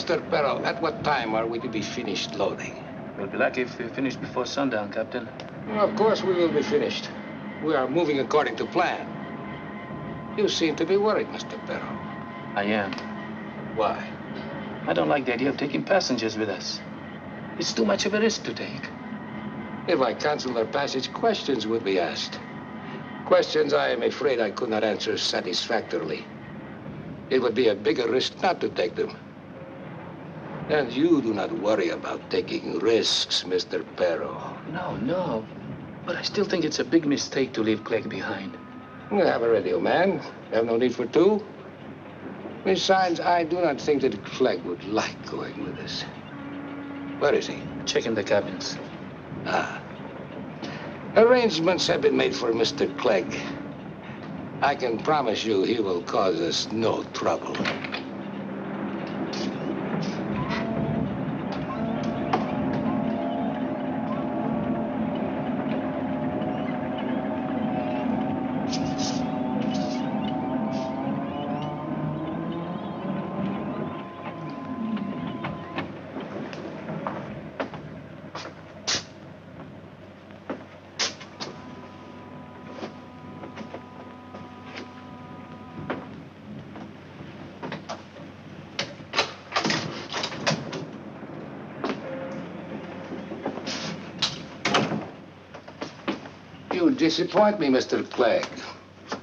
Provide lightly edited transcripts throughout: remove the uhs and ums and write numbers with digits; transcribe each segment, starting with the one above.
Mr. Perro, at what time are we to be finished loading? We'll be lucky if we finish before sundown, Captain. Well, of course we will be finished. We are moving according to plan. You seem to be worried, Mr. Perro. I am. Why? I don't like the idea of taking passengers with us. It's too much of a risk to take. If I cancel their passage, questions would be asked. Questions I am afraid I could not answer satisfactorily. It would be a bigger risk not to take them. And you do not worry about taking risks, Mr. Perro. No. But I still think it's a big mistake to leave Clegg behind. We have a radio man. We have no need for two. Besides, I do not think that Clegg would like going with us. Where is he? Checking the cabins. Ah. Arrangements have been made for Mr. Clegg. I can promise you he will cause us no trouble. You disappoint me, Mr. Clegg.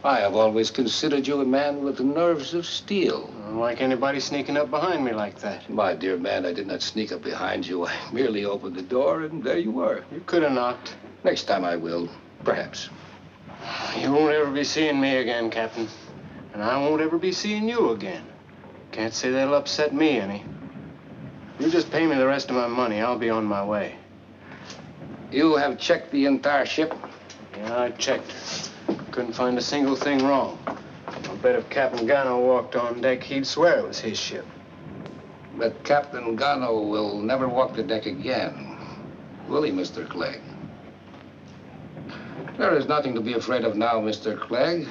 I have always considered you a man with nerves of steel. Like anybody sneaking up behind me like that. My dear man, I did not sneak up behind you. I merely opened the door, and there you were. You could have knocked. Next time I will, perhaps. You won't ever be seeing me again, Captain. And I won't ever be seeing you again. Can't say that'll upset me any. You just pay me the rest of my money. I'll be on my way. You have checked the entire ship? Yeah, I checked. Couldn't find a single thing wrong. I'll bet if Captain Gano walked on deck, he'd swear it was his ship. But Captain Gano will never walk the deck again. Will he, Mr. Clegg? There is nothing to be afraid of now, Mr. Clegg.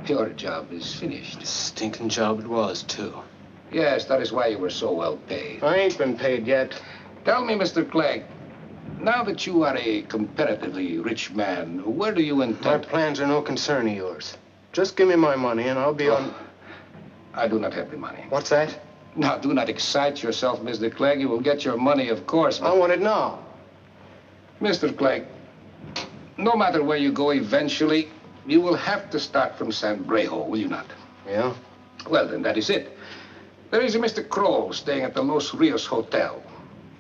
Your job is finished. Stinking job it was, too. Yes, that is why you were so well paid. I ain't been paid yet. Tell me, Mr. Clegg, now that you are a comparatively rich man, where do you intend? My plans are no concern of yours. Just give me my money and I'll be on... I do not have the money. What's that? Now, do not excite yourself, Mr. Clegg. You will get your money, of course, but... I want it now. Mr. Clegg, no matter where you go eventually, you will have to start from San Brejo, will you not? Yeah? Well, then, that is it. There is a Mr. Kroll staying at the Los Rios Hotel.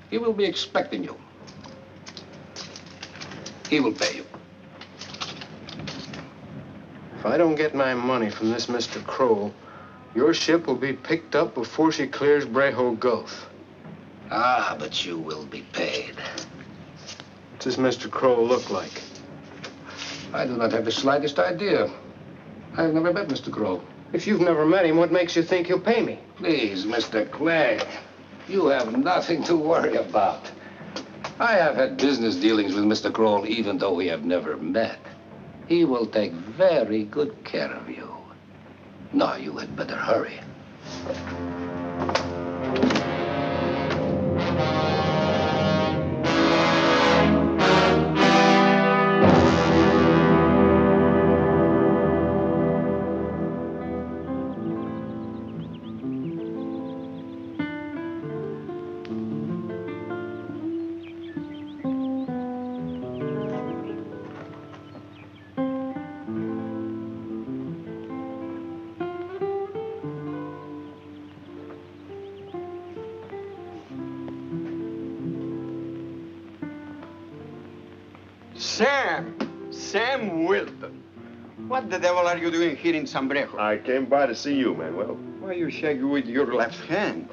He will be expecting you. He will pay you. If I don't get my money from this Mr. Kroll, your ship will be picked up before she clears Brejo Gulf. Ah, but you will be paid. What's this Mr. Kroll look like? I do not have the slightest idea. I have never met Mr. Kroll. If you've never met him, what makes you think he'll pay me? Please, Mr. Clegg, you have nothing to worry about. I have had business dealings with Mr. Kroll, even though we have never met. He will take very good care of you. Now, you had better hurry. Sam Wilton. What the devil are you doing here in San Brejo? I came by to see you, Manuel. Why you shake with your left hand?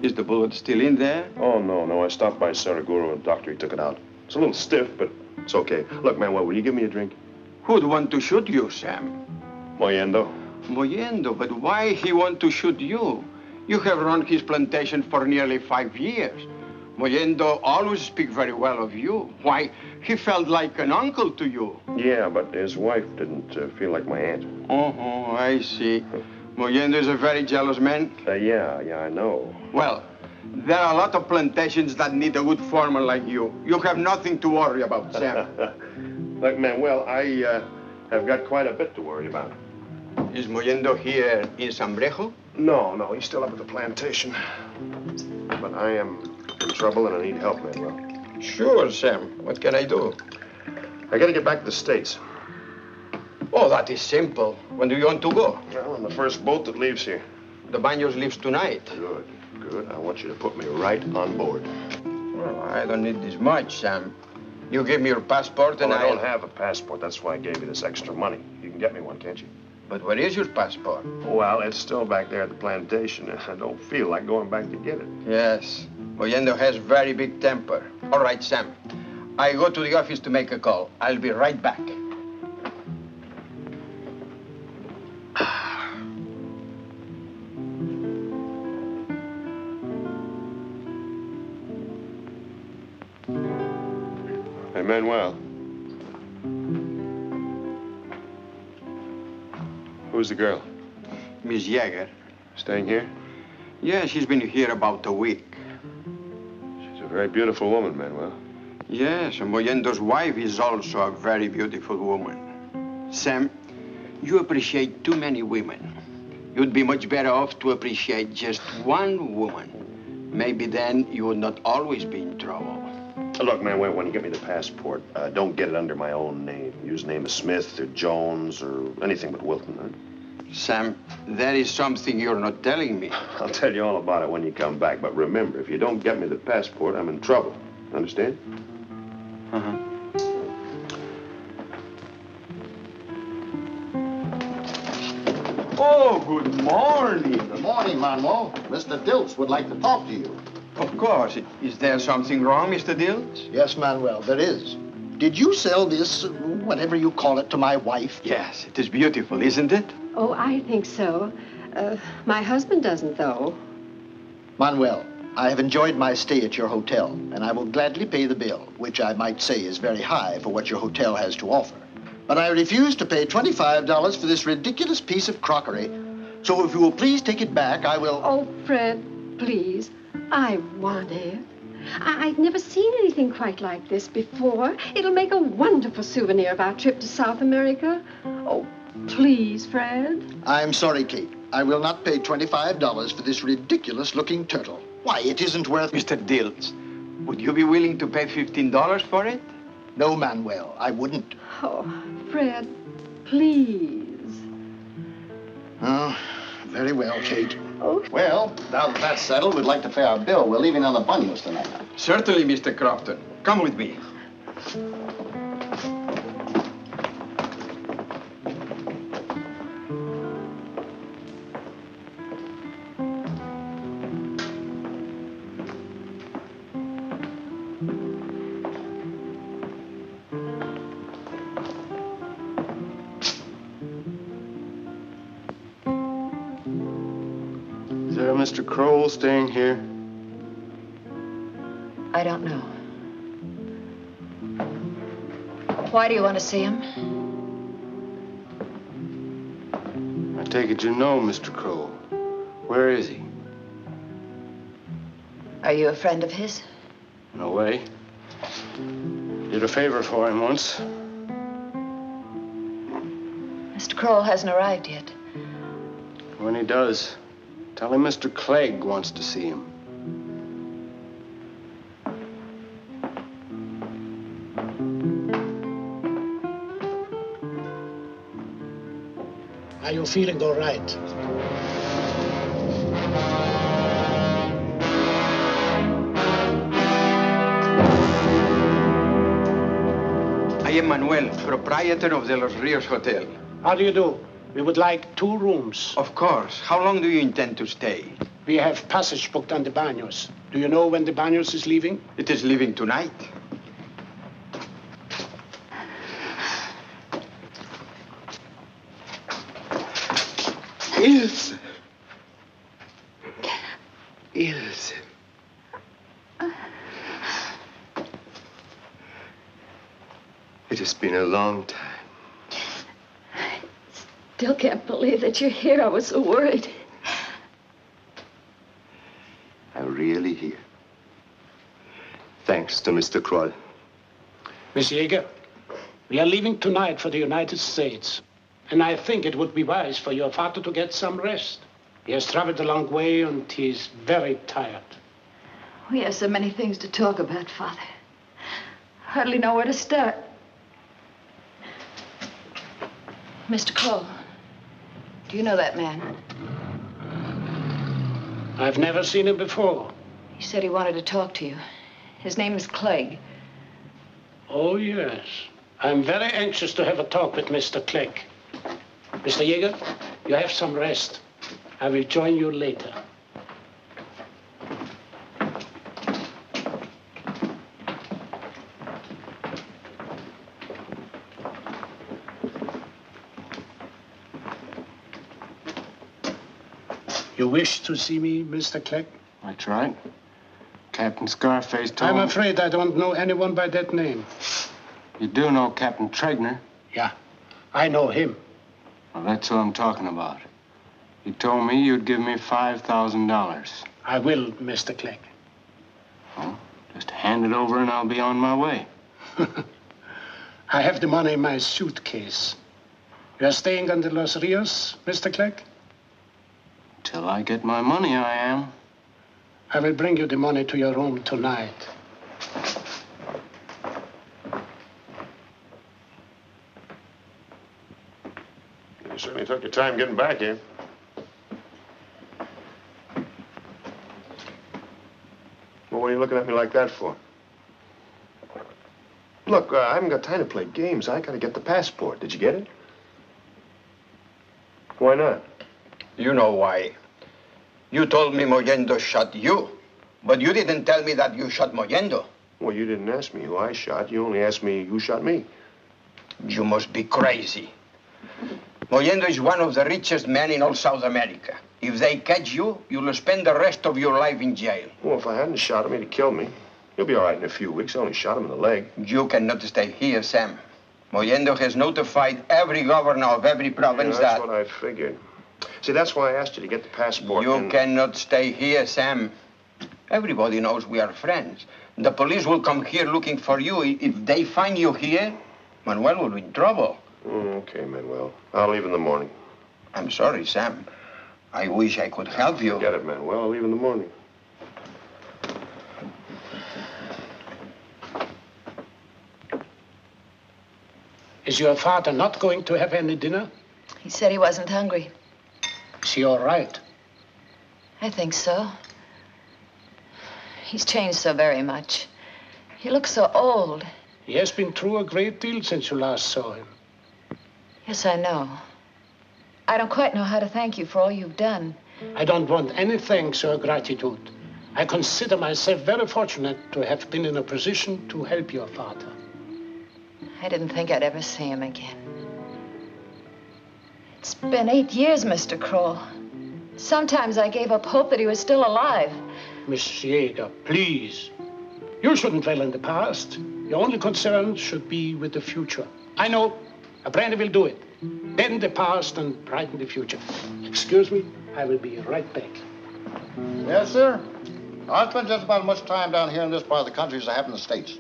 Is the bullet still in there? Oh, no. I stopped by Saraguro and the doctor, he took it out. It's a little stiff, but it's okay. Look, Manuel, will you give me a drink? Who'd want to shoot you, Sam? Moyendo. Moyendo, but why he want to shoot you? You have run his plantation for nearly 5 years. Moyendo always speak very well of you. Why, he felt like an uncle to you. Yeah, but his wife didn't feel like my aunt. Oh, I see. Mollendo is a very jealous man. Yeah, I know. Well, there are a lot of plantations that need a good foreman like you. You have nothing to worry about, Sam. Look, Manuel, I have got quite a bit to worry about. Is Mollendo here in Sambrejo? No, he's still up at the plantation. But I am in trouble and I need help, Manuel. Sure, Sam. What can I do? I gotta get back to the States. Oh, that is simple. When do you want to go? Well, on the first boat that leaves here. The Baños leaves tonight. Good. I want you to put me right on board. Well, I don't need this much, Sam. You give me your passport and I don't have a passport. That's why I gave you this extra money. You can get me one, can't you? But where is your passport? Well, it's still back there at the plantation. I don't feel like going back to get it. Yes. Mollendo has very big temper. All right, Sam. I go to the office to make a call. I'll be right back. Hey, Manuel. Who's the girl? Miss Yeager. Staying here? Yeah, she's been here about a week. She's a very beautiful woman, Manuel. Yes, and Mollendo's wife is also a very beautiful woman. Sam, you appreciate too many women. You'd be much better off to appreciate just one woman. Maybe then you would not always be in trouble. Look, Manuel, when you get me the passport, don't get it under my own name. Use the name of Smith or Jones or anything but Wilton, huh? Sam, there is something you're not telling me. I'll tell you all about it when you come back. But remember, if you don't get me the passport, I'm in trouble. Understand? Uh-huh. Oh, good morning. Good morning, Manuel. Mr. Diltz would like to talk to you. Of course. Is there something wrong, Mr. Diltz? Yes, Manuel, there is. Did you sell this, whatever you call it, to my wife? Yes, it is beautiful, isn't it? Oh, I think so. My husband doesn't, though. Manuel, I have enjoyed my stay at your hotel, and I will gladly pay the bill, which I might say is very high for what your hotel has to offer. But I refuse to pay $25 for this ridiculous piece of crockery. So if you will please take it back, I will... Oh, Fred, please. I want it. I've never seen anything quite like this before. It'll make a wonderful souvenir of our trip to South America. Oh, please, Fred. I'm sorry, Kate. I will not pay $25 for this ridiculous-looking turtle. Why, it isn't worth... Mr. Diltz, would you be willing to pay $15 for it? No, Manuel, I wouldn't. Oh, Fred, please. Oh, very well, Kate. Oh. Well, now that that's settled, we'd like to pay our bill. We're leaving on the Baños tonight. Certainly, Mr. Crofton. Come with me. Is there a Mr. Kroll staying here? I don't know. Why do you want to see him? I take it you know Mr. Kroll. Where is he? Are you a friend of his? No way. Did a favor for him once. Mr. Kroll hasn't arrived yet. When he does, tell him Mr. Clegg wants to see him. Are you feeling all right? I am Manuel, proprietor of the Los Rios Hotel. How do you do? We would like 2 rooms. Of course. How long do you intend to stay? We have passage booked on the Baños. Do you know when the Baños is leaving? It is leaving tonight. Ilse. Ilse. It has been a long time. still can't believe that you're here. I was so worried. I'm really here. Thanks to Mr. Kroll. Miss Yeager, we are leaving tonight for the United States. And I think it would be wise for your father to get some rest. He has traveled a long way and he's very tired. We have so many things to talk about, Father. Hardly know where to start. Mr. Cole, do you know that man? I've never seen him before. He said he wanted to talk to you. His name is Clegg. Oh, yes. I'm very anxious to have a talk with Mr. Clegg. Mr. Yeager, you have some rest. I will join you later. You wish to see me, Mr. Clegg? That's right. Captain Scarface told I'm me... afraid I don't know anyone by that name. You do know Captain Tregner? Yeah, I know him. Well, that's who I'm talking about. He told me you'd give me $5,000. I will, Mr. Clegg. Well, just hand it over and I'll be on my way. I have the money in my suitcase. You are staying on the Los Rios, Mr. Clegg? Till I get my money, I am. I will bring you the money to your room tonight. You certainly took your time getting back here. Well, what are you looking at me like that for? Look, I haven't got time to play games. I gotta get the passport. Did you get it? Why not? You know why. You told me Mollendo shot you, but you didn't tell me that you shot Mollendo. Well, you didn't ask me who I shot. You only asked me who shot me. You must be crazy. Mollendo is one of the richest men in all South America. If they catch you, you'll spend the rest of your life in jail. Well, if I hadn't shot him, he'd have killed me. He'll be all right in a few weeks. I only shot him in the leg. You cannot stay here, Sam. Mollendo has notified every governor of every province That's what I figured. See, that's why I asked you to get the passport. You cannot stay here, Sam. Everybody knows we are friends. The police will come here looking for you. If they find you here, Manuel will be in trouble. Okay, Manuel. I'll leave in the morning. I'm sorry, Sam. I wish I could help you. Get it, Manuel. I'll leave in the morning. Is your father not going to have any dinner? He said he wasn't hungry. Is he all right? I think so. He's changed so very much. He looks so old. He has been through a great deal since you last saw him. Yes, I know. I don't quite know how to thank you for all you've done. I don't want any thanks or gratitude. I consider myself very fortunate to have been in a position to help your father. I didn't think I'd ever see him again. It's been 8 years, Mr. Kroll. Sometimes I gave up hope that he was still alive. Miss Yeager, please. You shouldn't dwell in the past. Your only concern should be with the future. I know. A brandy will do it. Bend the past and brighten the future. Excuse me, I will be right back. Yes, sir. I spent just about as much time down here in this part of the country as I have in the States.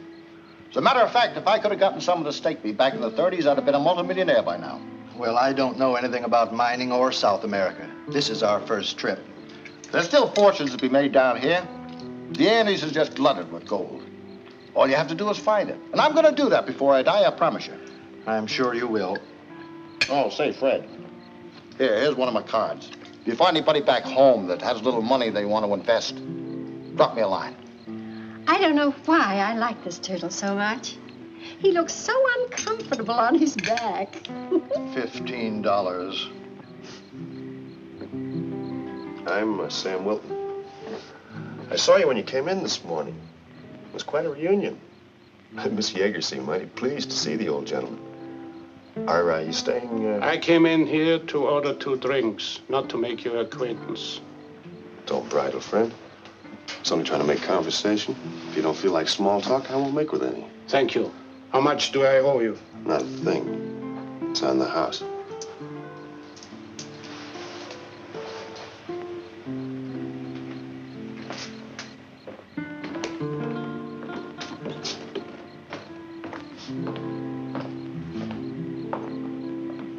As a matter of fact, if I could have gotten some of the stake meat back in the 30s, I'd have been a multimillionaire by now. Well, I don't know anything about mining or South America. This is our first trip. There's still fortunes to be made down here. The Andes is just glutted with gold. All you have to do is find it. And I'm going to do that before I die, I promise you. I'm sure you will. Oh, say, Fred. Here's one of my cards. If you find anybody back home that has a little money they want to invest, drop me a line. I don't know why I like this turtle so much. He looks so uncomfortable on his back. $15. I'm Sam Wilton. I saw you when you came in this morning. It was quite a reunion. Miss Yeager seemed mighty pleased to see the old gentleman. Are you staying? I came in here to order 2 drinks, not to make your acquaintance. Don't bridle, friend. I was only trying to make conversation. If you don't feel like small talk, I won't make with any. Thank you. How much do I owe you? Not a thing. It's on the house.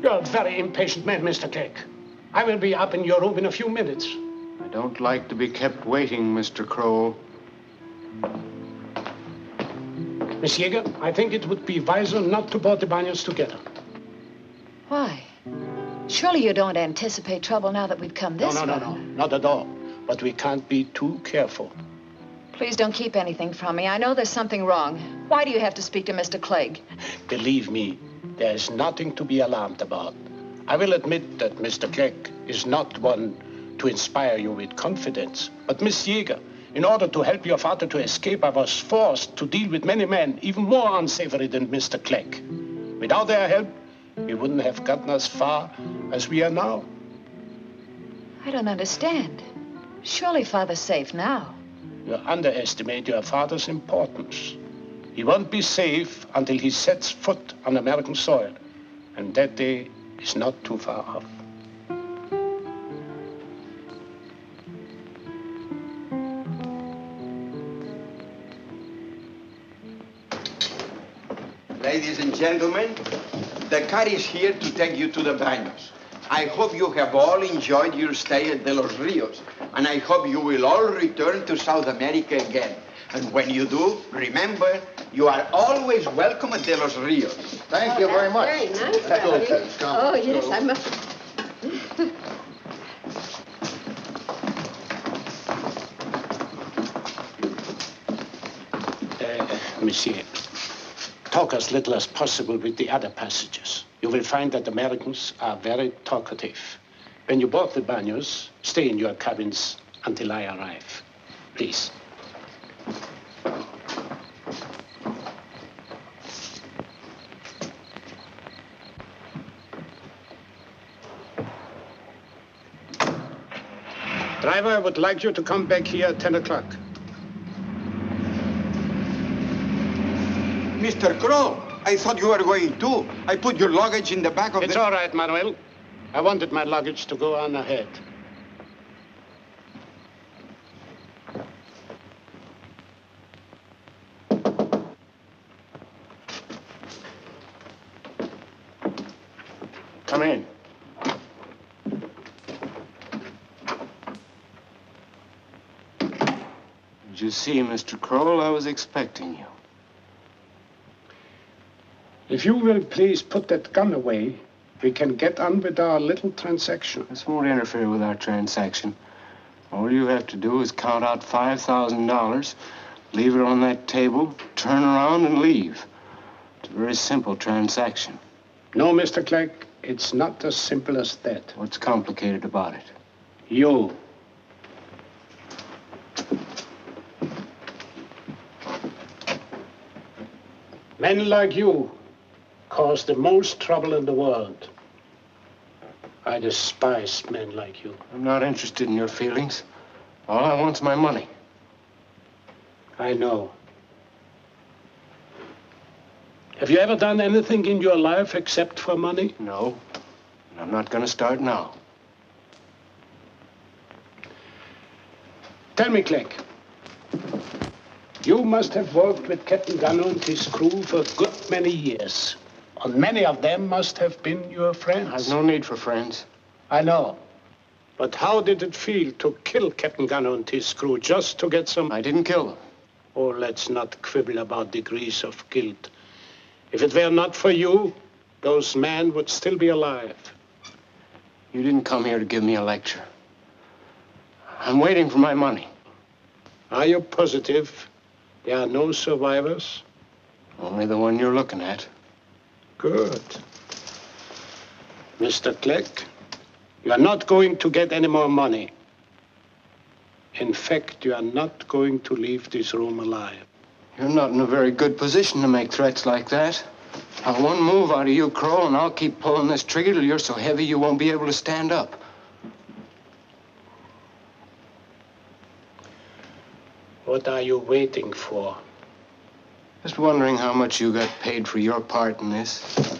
You're a very impatient man, Mr. Clegg. I will be up in your room in a few minutes. I don't like to be kept waiting, Mr. Kroll. Miss Yeager, I think it would be wiser not to board the Baños together. Why? Surely you don't anticipate trouble now that we've come this far. No, not at all. But we can't be too careful. Please don't keep anything from me. I know there's something wrong. Why do you have to speak to Mr. Clegg? Believe me, there is nothing to be alarmed about. I will admit that Mr. Clegg is not one to inspire you with confidence. But Miss Yeager, in order to help your father to escape, I was forced to deal with many men, even more unsavory than Mr. Clegg. Without their help, we wouldn't have gotten as far as we are now. I don't understand. Surely Father's safe now. You underestimate your father's importance. He won't be safe until he sets foot on American soil. And that day is not too far off. Ladies and gentlemen, the car is here to take you to the Baños. I hope you have all enjoyed your stay at De Los Rios, and I hope you will all return to South America again. And when you do, remember, you are always welcome at De Los Rios. Thank you very much. Very nice. Let's go. Come. Oh, yes, I must. Monsieur, talk as little as possible with the other passengers. You will find that Americans are very talkative. When you board the Baños, stay in your cabins until I arrive. Please. Driver, I would like you to come back here at 10 o'clock. Mr. Kroll, I thought you were going too. I put your luggage in the back of It's all right, Manuel. I wanted my luggage to go on ahead. Come in. Did you see, Mr. Kroll? I was expecting you. If you will please put that gun away, we can get on with our little transaction. This won't interfere with our transaction. All you have to do is count out $5,000, leave it on that table, turn around and leave. It's a very simple transaction. No, Mr. Clegg, it's not as simple as that. What's complicated about it? You. Men like you cause the most trouble in the world. I despise men like you. I'm not interested in your feelings. All I want's my money. I know. Have you ever done anything in your life except for money? No. And I'm not going to start now. Tell me, Clegg. You must have worked with Captain Gunner and his crew for a good many years. And many of them must have been your friends. I've no need for friends. I know. But how did it feel to kill Captain Gunner and his crew just to get some... I didn't kill them. Oh, let's not quibble about degrees of guilt. If it were not for you, those men would still be alive. You didn't come here to give me a lecture. I'm waiting for my money. Are you positive there are no survivors? Only the one you're looking at. Good. Mr. Clegg, you are not going to get any more money. In fact, you are not going to leave this room alive. You're not in a very good position to make threats like that. Now, one move out of you, Kroll, and I'll keep pulling this trigger till you're so heavy you won't be able to stand up. What are you waiting for? Just wondering how much you got paid for your part in this.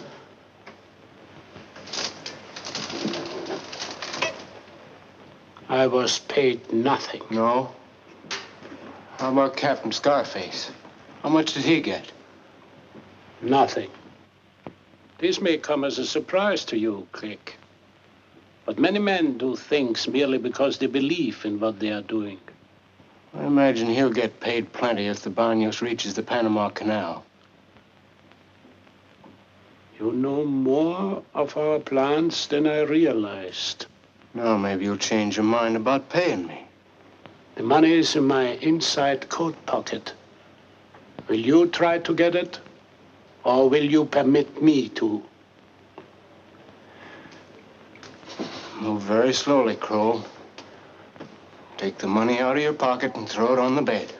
I was paid nothing. No? How about Captain Scarface? How much did he get? Nothing. This may come as a surprise to you, Clegg. But many men do things merely because they believe in what they are doing. I imagine he'll get paid plenty if the Baños reaches the Panama Canal. You know more of our plans than I realized. Now maybe you'll change your mind about paying me. The money is in my inside coat pocket. Will you try to get it? Or will you permit me to? Move very slowly, Kroll. Take the money out of your pocket and throw it on the bed.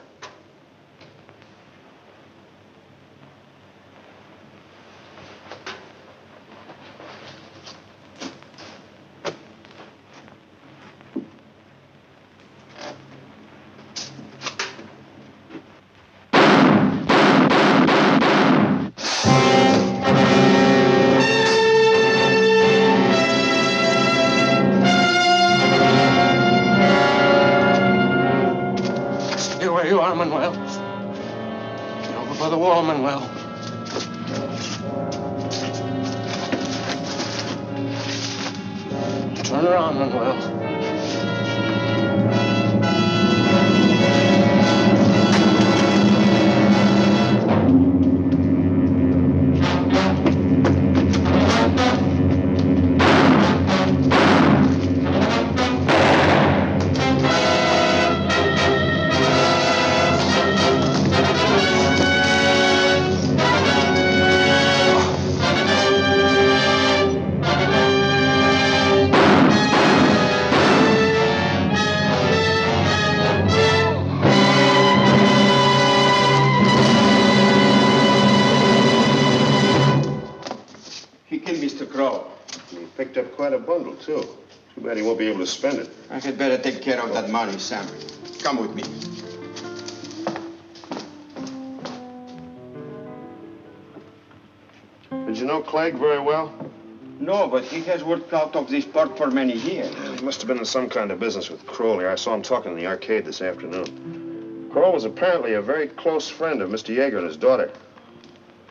Manuel. Get over by the wall, Manuel. Turn around, Manuel. Quite a bundle, too. Too bad he won't be able to spend it. I had better take care of that money, Sam. Come with me. Did you know Clegg very well? No, but he has worked out of this port for many years. He must have been in some kind of business with Kroll here. I saw him talking in the arcade this afternoon. Kroll was apparently a very close friend of Mr. Yeager and his daughter.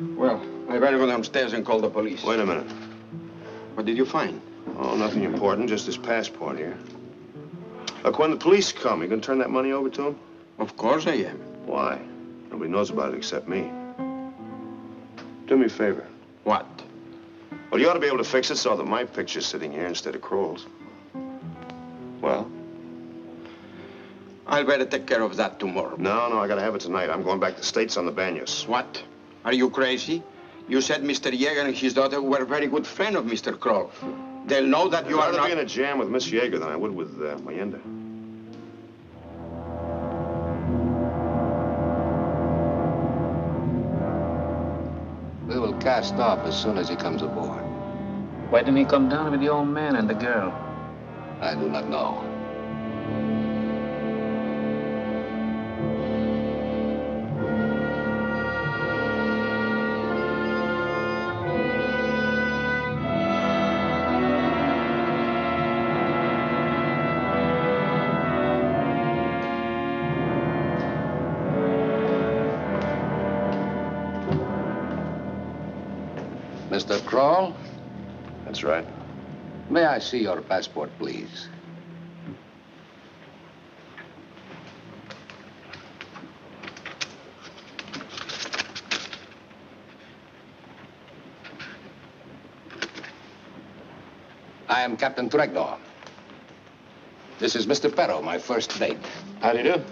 Well, I better go downstairs and call the police. Wait a minute. What did you find? Oh, nothing important, just his passport here. Look, when the police come, you gonna turn that money over to him? Of course I am. Why? Nobody knows about it except me. Do me a favor. What? Well, you ought to be able to fix it so that my picture's sitting here instead of Kroll's. Well, I'll better take care of that tomorrow. No, I gotta have it tonight. I'm going back to the States on the Baños. What? Are you crazy? You said Mr. Yeager and his daughter were a very good friend of Mr. Kroll. They'll know that you are not... I'd rather be in not... a jam with Miss Yeager than I would with Mayenda. We will cast off as soon as he comes aboard. Why didn't he come down with the old man and the girl? I do not know. Mr. Kroll? That's right. May I see your passport, please? I am Captain Tregdor. This is Mr. Perro, my first mate. How do you do?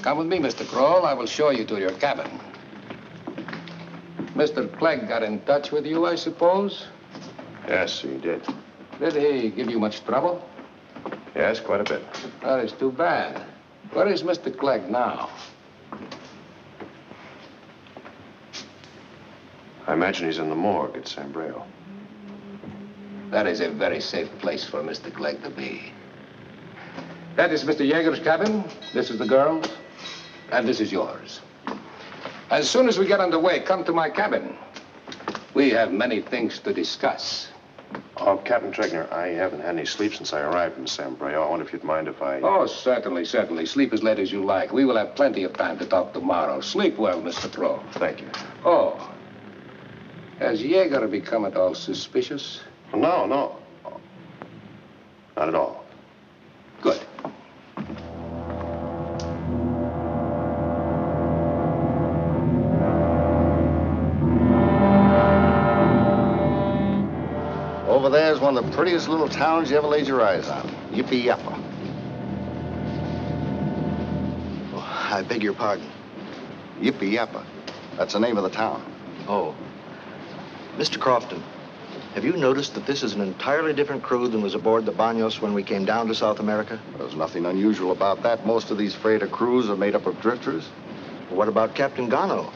Come with me, Mr. Kroll. I will show you to your cabin. Mr. Clegg got in touch with you, I suppose? Yes, he did. Did he give you much trouble? Yes, quite a bit. That is too bad. Where is Mr. Clegg now? I imagine he's in the morgue at San Breo. That is a very safe place for Mr. Clegg to be. That is Mr. Yeager's cabin. This is the girl's. And this is yours. As soon as we get underway, come to my cabin. We have many things to discuss. Oh, Captain Tregner, I haven't had any sleep since I arrived in San Breo. I wonder if you'd mind if I... Oh, certainly. Sleep as late as you like. We will have plenty of time to talk tomorrow. Sleep well, Mr. Kroll. Thank you. Oh, Has Yeager become at all suspicious? No, no. Not at all. Good. Over there is one of the prettiest little towns you ever laid your eyes on. Yippee-yappa. Oh, I beg your pardon. Yippee-yappa. That's the name of the town. Oh. Mr. Crofton, have you noticed that this is an entirely different crew than was aboard the Baños when we came down to South America? There's nothing unusual about that. Most of these freighter crews are made up of drifters. Well, what about Captain Gano?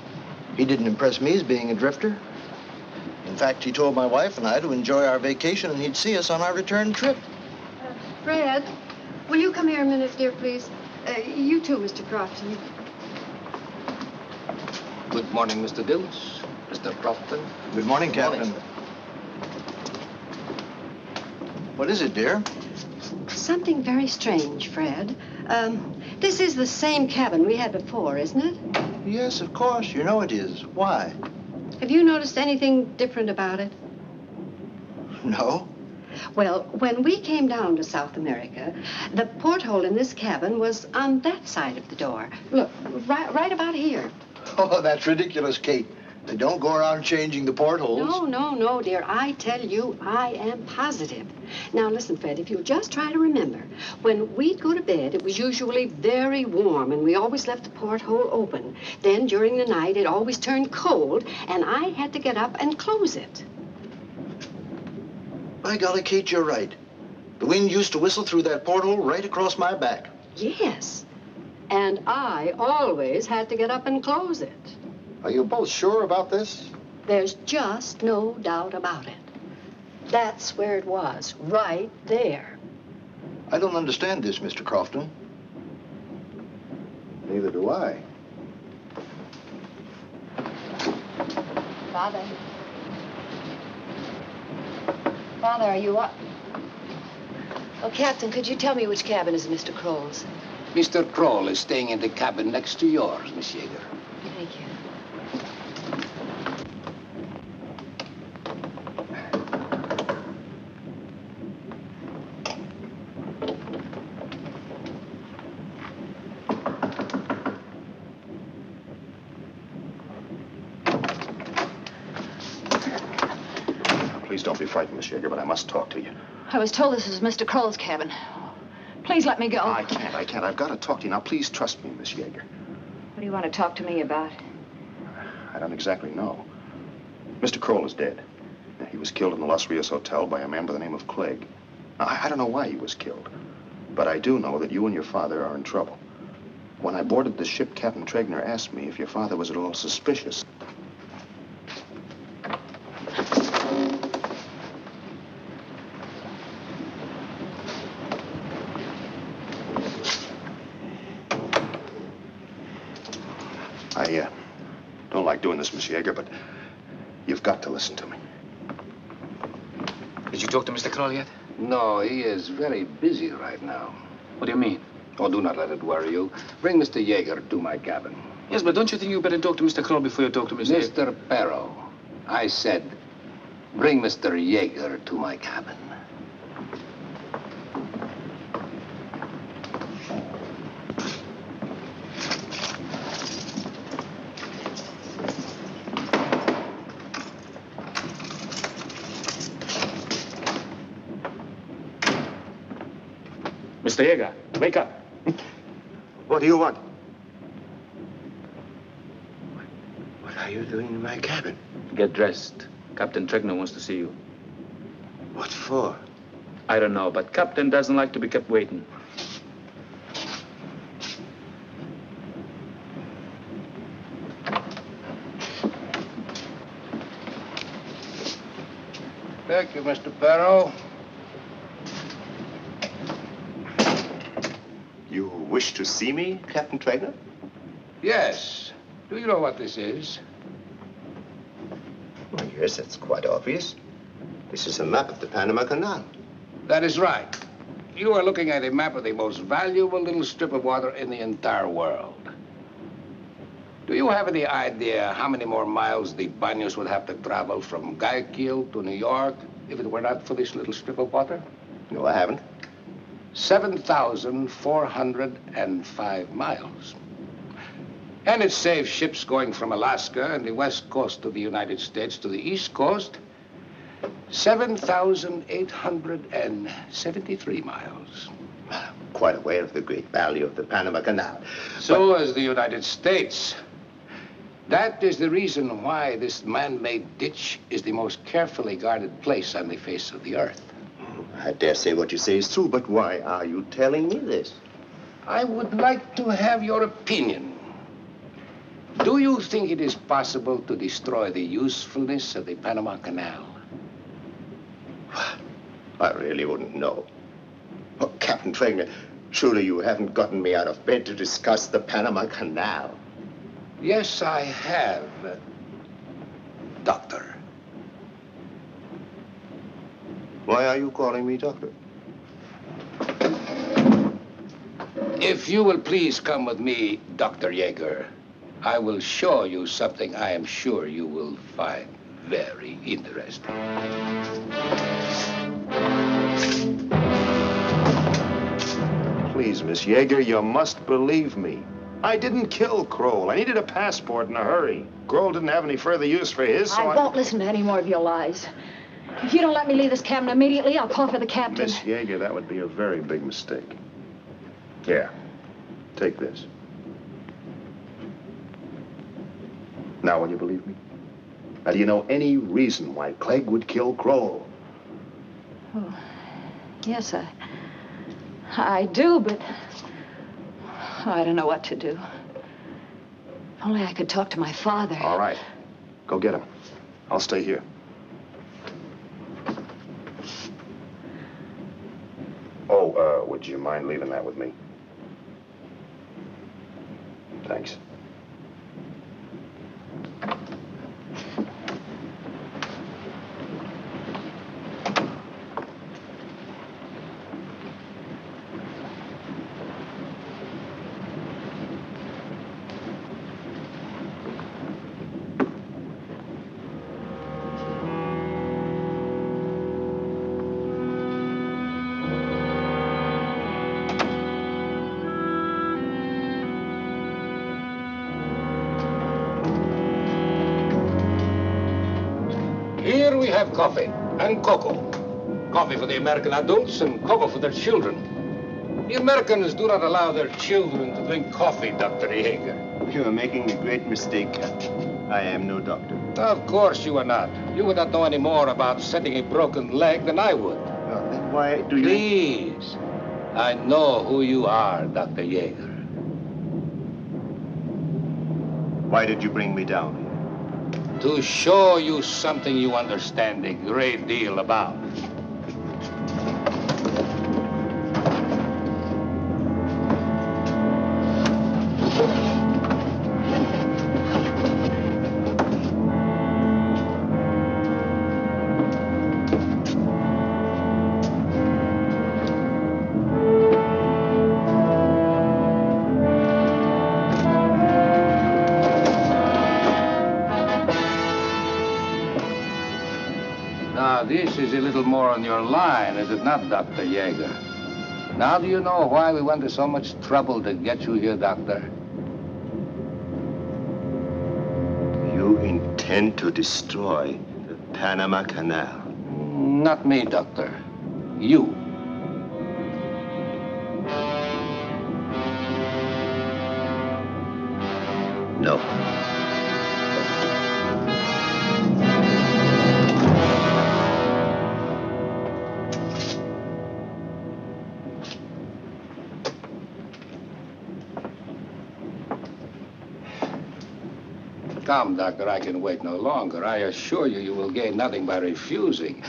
He didn't impress me as being a drifter. In fact, he told my wife and I to enjoy our vacation and he'd see us on our return trip. Fred, will you come here a minute, dear, please? You too, Mr. Crofton. Good morning, Mr. Dills. Mr. Crofton. Good morning, Captain. What is it, dear? Something very strange, Fred. This is the same cabin we had before, isn't it? Yes, of course. You know it is. Why? Have you noticed anything different about it? No. Well, when we came down to South America, the porthole in this cabin was on that side of the door. Look, right about here. Oh, that's ridiculous, Kate. They don't go around changing the portholes. No, dear. I tell you, I am positive. Now, listen, Fred, if you'll just try to remember, when we'd go to bed, it was usually very warm, and we always left the porthole open. Then, during the night, it always turned cold, and I had to get up and close it. By golly, Kate, you're right. The wind used to whistle through that porthole right across my back. Yes, and I always had to get up and close it. Are you both sure about this? There's just no doubt about it. That's where it was, right there. I don't understand this, Mr. Crofton. Neither do I. Father. Father, are you up? Oh, Captain, could you tell me which cabin is Mr. Kroll's? Mr. Kroll is staying in the cabin next to yours, Miss Yeager. Thank you. Please don't be frightened, Miss Yeager, but I must talk to you. I was told this was Mr. Kroll's cabin. Please let me go. I can't. I've got to talk to you. Now, please trust me, Miss Yeager. What do you want to talk to me about? I don't exactly know. Mr. Kroll is dead. He was killed in the Los Rios Hotel by a man by the name of Clegg. Now, I don't know why he was killed, but I do know that you and your father are in trouble. When I boarded the ship, Captain Tregner asked me if your father was at all suspicious. I don't like doing this, Miss Yeager, but you've got to listen to me. Did you talk to Mr. Kroll yet? No, he is very busy right now. What do you mean? Oh, do not let it worry you. Bring Mr. Yeager to my cabin. Yes, but don't you think you better talk to Mr. Kroll before you talk to Mr. Yeager? Mr. Perro, I said, bring Mr. Yeager to my cabin. Mr. Yeager, wake up. What do you want? What are you doing in my cabin? Get dressed. Captain Tregner wants to see you. What for? I don't know, but Captain doesn't like to be kept waiting. Thank you, Mr. Perro. You wish to see me, Captain Tregner? Yes. Do you know what this is? Why, yes, that's quite obvious. This is a map of the Panama Canal. That is right. You are looking at a map of the most valuable little strip of water in the entire world. Do you have any idea how many more miles the Baños would have to travel from Guayaquil to New York if it were not for this little strip of water? No, I haven't. 7,405 miles. And it saves ships going from Alaska and the west coast of the United States to the east coast 7,873 miles. Quite aware of the great value of the Panama Canal. So is the United States. That is the reason why this man-made ditch is the most carefully guarded place on the face of the earth. I dare say what you say is true, but why are you telling me this? I would like to have your opinion. Do you think it is possible to destroy the usefulness of the Panama Canal? I really wouldn't know. Oh, Captain Clegg, surely you haven't gotten me out of bed to discuss the Panama Canal. Yes, I have, Doctor. Why are you calling me Doctor? If you will please come with me, Dr. Yeager, I will show you something I am sure you will find very interesting. Please, Miss Yeager, you must believe me. I didn't kill Kroll. I needed a passport in a hurry. Kroll didn't have any further use for his, so I won't listen to any more of your lies. If you don't let me leave this cabin immediately, I'll call for the captain. Miss Yeager, that would be a very big mistake. Here, take this. Now, will you believe me? Now, do you know any reason why Clegg would kill Kroll? Oh, yes, I do, but I don't know what to do. If only I could talk to my father. All right. Go get him. I'll stay here. Oh, would you mind leaving that with me? Thanks. Here we have coffee and cocoa. Coffee for the American adults and cocoa for their children. The Americans do not allow their children to drink coffee, Dr. Yeager. You are making a great mistake, Captain. I am no doctor. Of course you are not. You would not know any more about setting a broken leg than I would. Well, then why do you... Please. I know who you are, Dr. Yeager. Why did you bring me down here? To show you something you understand a great deal about. Now, this is a little more on your line, is it not, Dr. Yeager? Now, do you know why we went to so much trouble to get you here, Doctor? You intend to destroy the Panama Canal. Not me, Doctor. You. No. Come, Doctor, I can wait no longer. I assure you, you will gain nothing by refusing.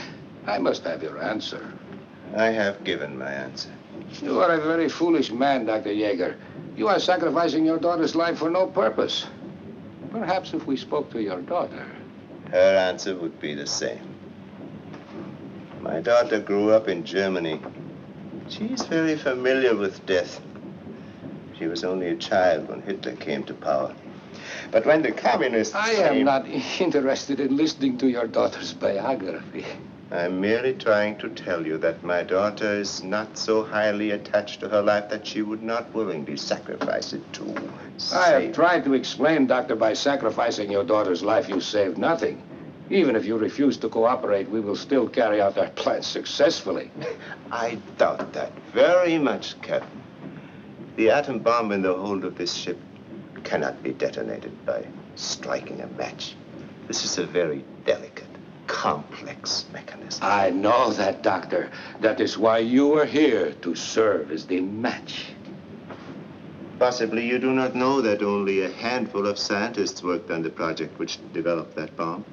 I must have your answer. I have given my answer. You are a very foolish man, Dr. Yeager. You are sacrificing your daughter's life for no purpose. Perhaps if we spoke to your daughter. Her answer would be the same. My daughter grew up in Germany. She's very familiar with death. She was only a child when Hitler came to power. But when the communists I am not interested in listening to your daughter's biography. I'm merely trying to tell you that my daughter is not so highly attached to her life that she would not willingly sacrifice it to I have tried to explain, Doctor, by sacrificing your daughter's life, you saved nothing. Even if you refuse to cooperate, we will still carry out our plans successfully. I doubt that very much, Captain. The atom bomb in the hold of this ship cannot be detonated by striking a match. This is a very delicate, complex mechanism. I know that, Doctor. That is why you are here, to serve as the match. Possibly you do not know that only a handful of scientists worked on the project which developed that bomb.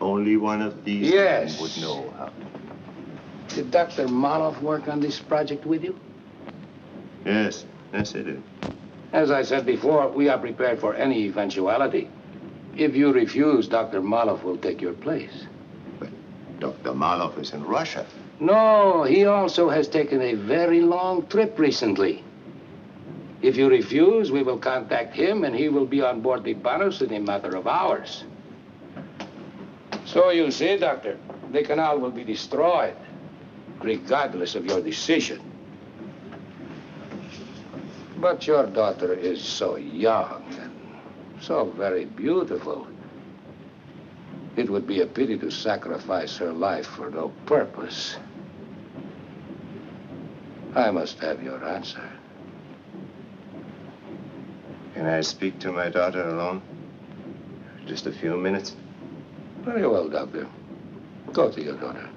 Only one of these men would know how. Did Dr. Maloff work on this project with you? Yes, yes, he did. As I said before, we are prepared for any eventuality. If you refuse, Dr. Maloff will take your place. But Dr. Maloff is in Russia. No, he also has taken a very long trip recently. If you refuse, we will contact him and he will be on board the Baños in a matter of hours. So you see, Doctor, the canal will be destroyed, regardless of your decision. But your daughter is so young and so very beautiful. It would be a pity to sacrifice her life for no purpose. I must have your answer. Can I speak to my daughter alone? Just a few minutes? Very well, Doctor. Go to your daughter.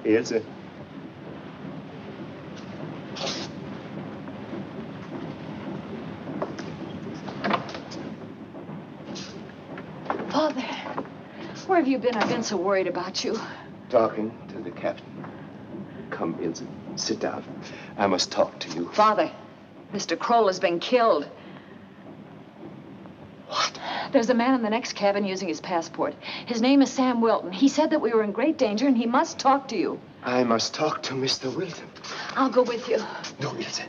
Ilse. Father, where have you been? I've been so worried about you. Talking to the captain. Come, Ilse, sit down. I must talk to you. Father, Mr. Kroll has been killed. What? There's a man in the next cabin using his passport. His name is Sam Wilton. He said that we were in great danger and he must talk to you. I must talk to Mr. Wilton. I'll go with you. No, Ilse.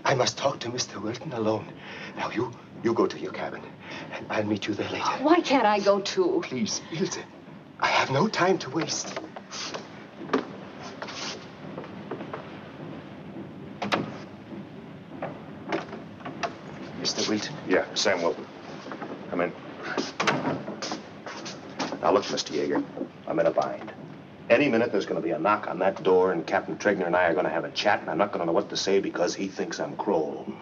I must talk to Mr. Wilton alone. Now, you go to your cabin. I'll meet you there later. Why can't I go too? Please, Ilse. I have no time to waste. Mr. Wilton? Yeah, Sam Wilton. Come in. Now, look, Mr. Yeager, I'm in a bind. Any minute there's going to be a knock on that door and Captain Tregner and I are going to have a chat and I'm not going to know what to say because he thinks I'm Kroll.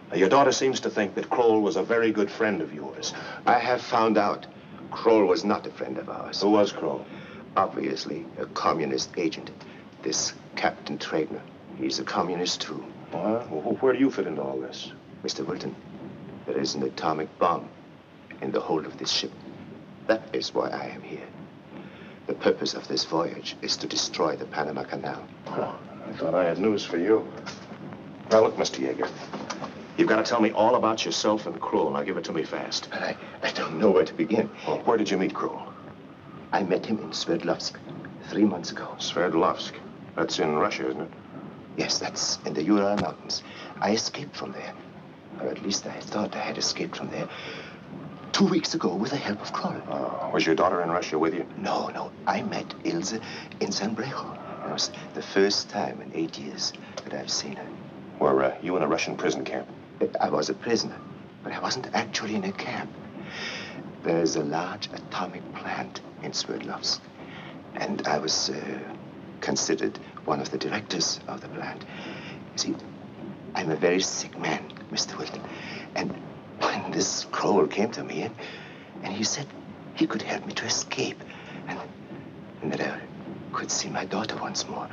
Now, your daughter seems to think that Kroll was a very good friend of yours. I have found out Kroll was not a friend of ours. Who was Kroll? Obviously, a communist agent. This Captain Tregner. He's a communist, too. Well, where do you fit into all this? Mr. Wilton, there is an atomic bomb in the hold of this ship. That is why I am here. The purpose of this voyage is to destroy the Panama Canal. Oh, I thought I had news for you. Now, look, Mr. Yeager, you've got to tell me all about yourself and Kroll. Now, give it to me fast. But I don't know where to begin. Well, where did you meet Kroll? I met him in Sverdlovsk 3 months ago. Sverdlovsk? That's in Russia, isn't it? Yes, that's in the Ural Mountains. I escaped from there. Or at least I thought I had escaped from there 2 weeks ago with the help of Kroll. Was your daughter in Russia with you? No. I met Ilse in San Brejo. It was the first time in 8 years that I've seen her. Were you in a Russian prison camp? I was a prisoner, but I wasn't actually in a camp. There's a large atomic plant in Sverdlovsk, and I was considered one of the directors of the plant. You see, I'm a very sick man, Mr. Wilton, and when this Kroll came to me and he said he could help me to escape and that I could see my daughter once more.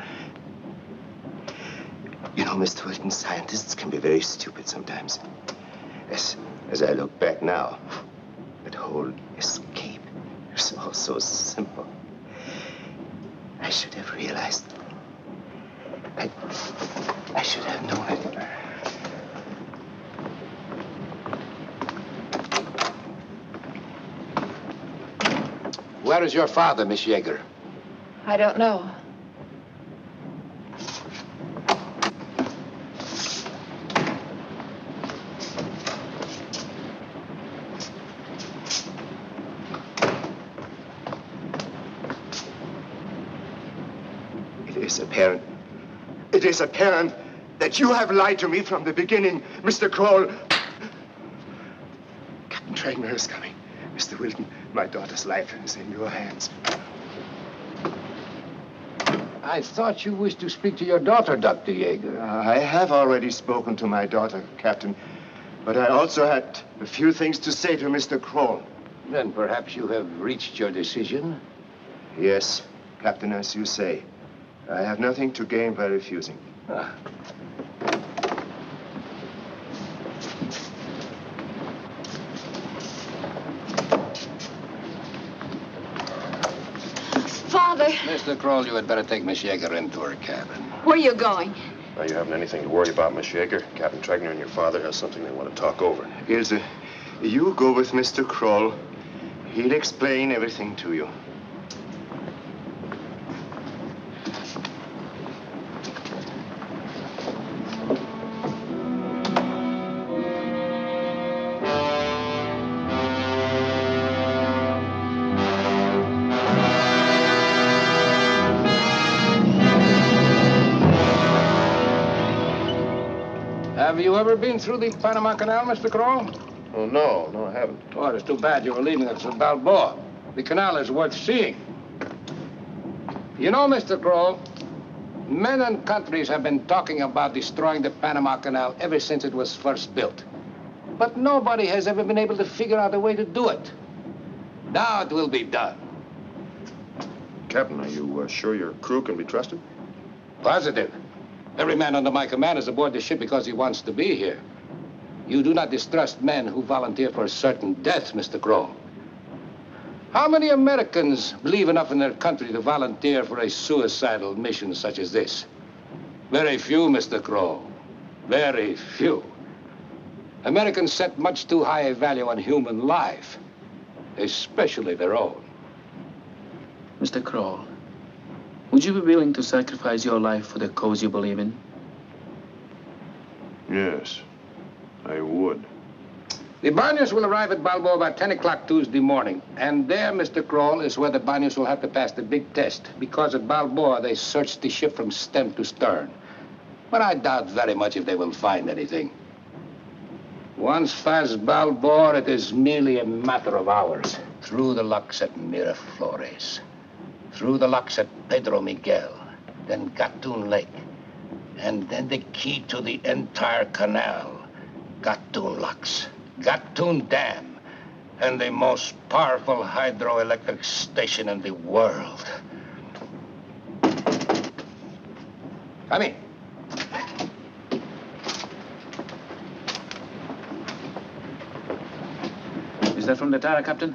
You know, Mr. Wilton, scientists can be very stupid sometimes. As I look back now, that whole escape is all so simple. I should have realized. I should have known it. Where is your father, Miss Yeager? I don't know. It is apparent that you have lied to me from the beginning, Mr. Kroll. Captain Tregner is coming. Mr. Wilton, my daughter's life is in your hands. I thought you wished to speak to your daughter, Dr. Yeager. I have already spoken to my daughter, Captain. But I also had a few things to say to Mr. Kroll. Then perhaps you have reached your decision? Yes, Captain, as you say. I have nothing to gain by refusing. Father! Mr. Kroll, you had better take Miss Yeager into her cabin. Where are you going? Now, you haven't anything to worry about, Miss Yeager. Captain Tregner and your father have something they want to talk over. Ilse, you go with Mr. Kroll. He'll explain everything to you. Have you ever been through the Panama Canal, Mr. Kroll? Oh, no, I haven't. Oh, it's too bad you were leaving us at Balboa. The canal is worth seeing. You know, Mr. Kroll, men and countries have been talking about destroying the Panama Canal ever since it was first built. But nobody has ever been able to figure out a way to do it. Now it will be done. Captain, are you sure your crew can be trusted? Positive. Every man under my command is aboard the ship because he wants to be here. You do not distrust men who volunteer for certain death, Mr. Kroll. How many Americans believe enough in their country to volunteer for a suicidal mission such as this? Very few, Mr. Kroll. Very few. Americans set much too high a value on human life, especially their own. Mr. Kroll, would you be willing to sacrifice your life for the cause you believe in? Yes, I would. The Baños will arrive at Balboa about 10 o'clock Tuesday morning. And there, Mr. Kroll, is where the Baños will have to pass the big test. Because at Balboa, they searched the ship from stem to stern. But I doubt very much if they will find anything. Once past Balboa, it is merely a matter of hours. Through the locks at Miraflores. Through the locks at Pedro Miguel. Then Gatun Lake. And then the key to the entire canal. Gatun locks. Gatun Dam, and the most powerful hydroelectric station in the world. Come in. Is that from the Tara, Captain?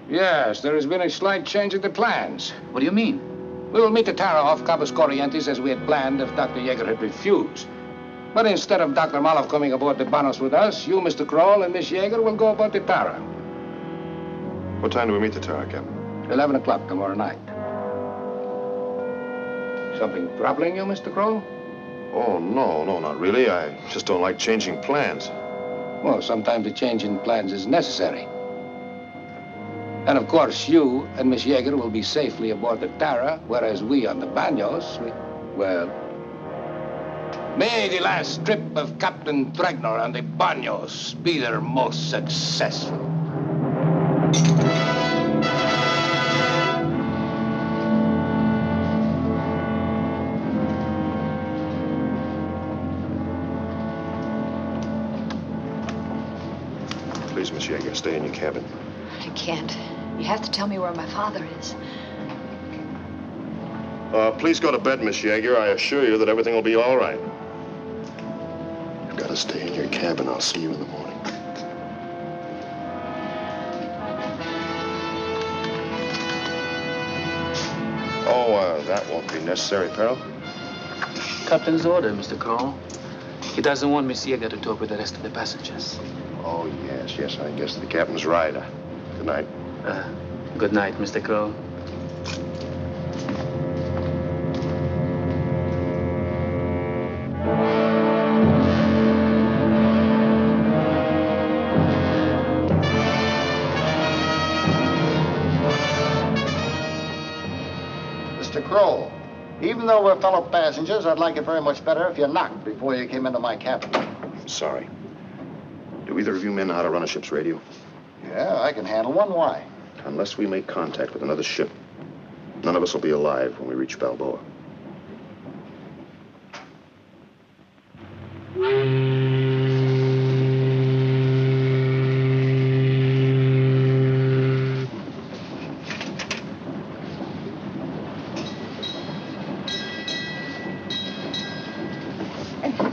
Yes, there has been a slight change in the plans. What do you mean? We will meet the Tara off Cabos Corrientes as we had planned if Dr. Yeager had refused. But instead of Dr. Malov coming aboard the Baños with us, you, Mr. Kroll, and Miss Yeager will go aboard the Tara. What time do we meet the Tara, Captain? 11 o'clock tomorrow night. Something troubling you, Mr. Kroll? Oh, no, not really. I just don't like changing plans. Well, sometimes a change in plans is necessary. And of course, you and Miss Yeager will be safely aboard the Tara, whereas we on the Baños, well... May the last trip of Captain Tregner and the Baños be their most successful. Please, Miss Yeager, stay in your cabin. I can't. You have to tell me where my father is. Please go to bed, Miss Yeager. I assure you that everything will be all right. You've got to stay in your cabin. I'll see you in the morning. Oh, that won't be necessary, Peril. Captain's order, Mr. Kroll. He doesn't want Miss Yeager to talk with the rest of the passengers. Oh, yes, I guess the captain's right. Good night. Good night, Mr. Kroll. Mr. Kroll, even though we're fellow passengers, I'd like it very much better if you knocked before you came into my cabin. Sorry. Do either of you men know how to run a ship's radio? Yeah, I can handle one. Why? Unless we make contact with another ship, none of us will be alive when we reach Balboa.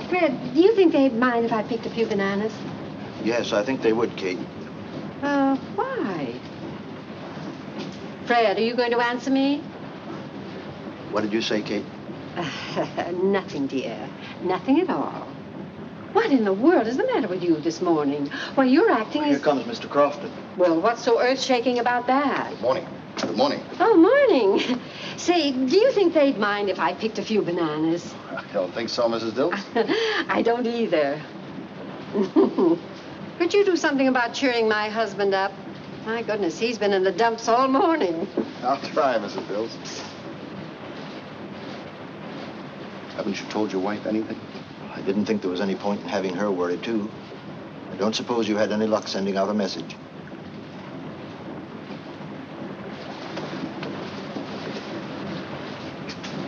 Fred, do you think they'd mind if I picked a few bananas? Yes, I think they would, Kate. Why? Fred, are you going to answer me? What did you say, Kate? Nothing, dear. Nothing at all. What in the world is the matter with you this morning? Why, you're acting as... Here comes Mr. Crofton. Well, what's so earth-shaking about that? Good morning. Good morning. Oh, morning. Say, do you think they'd mind if I picked a few bananas? I don't think so, Mrs. Dills. I don't either. Could you do something about cheering my husband up? My goodness, he's been in the dumps all morning. I'll try, Mrs. Dills. Haven't you told your wife anything? I didn't think there was any point in having her worried, too. I don't suppose you had any luck sending out a message.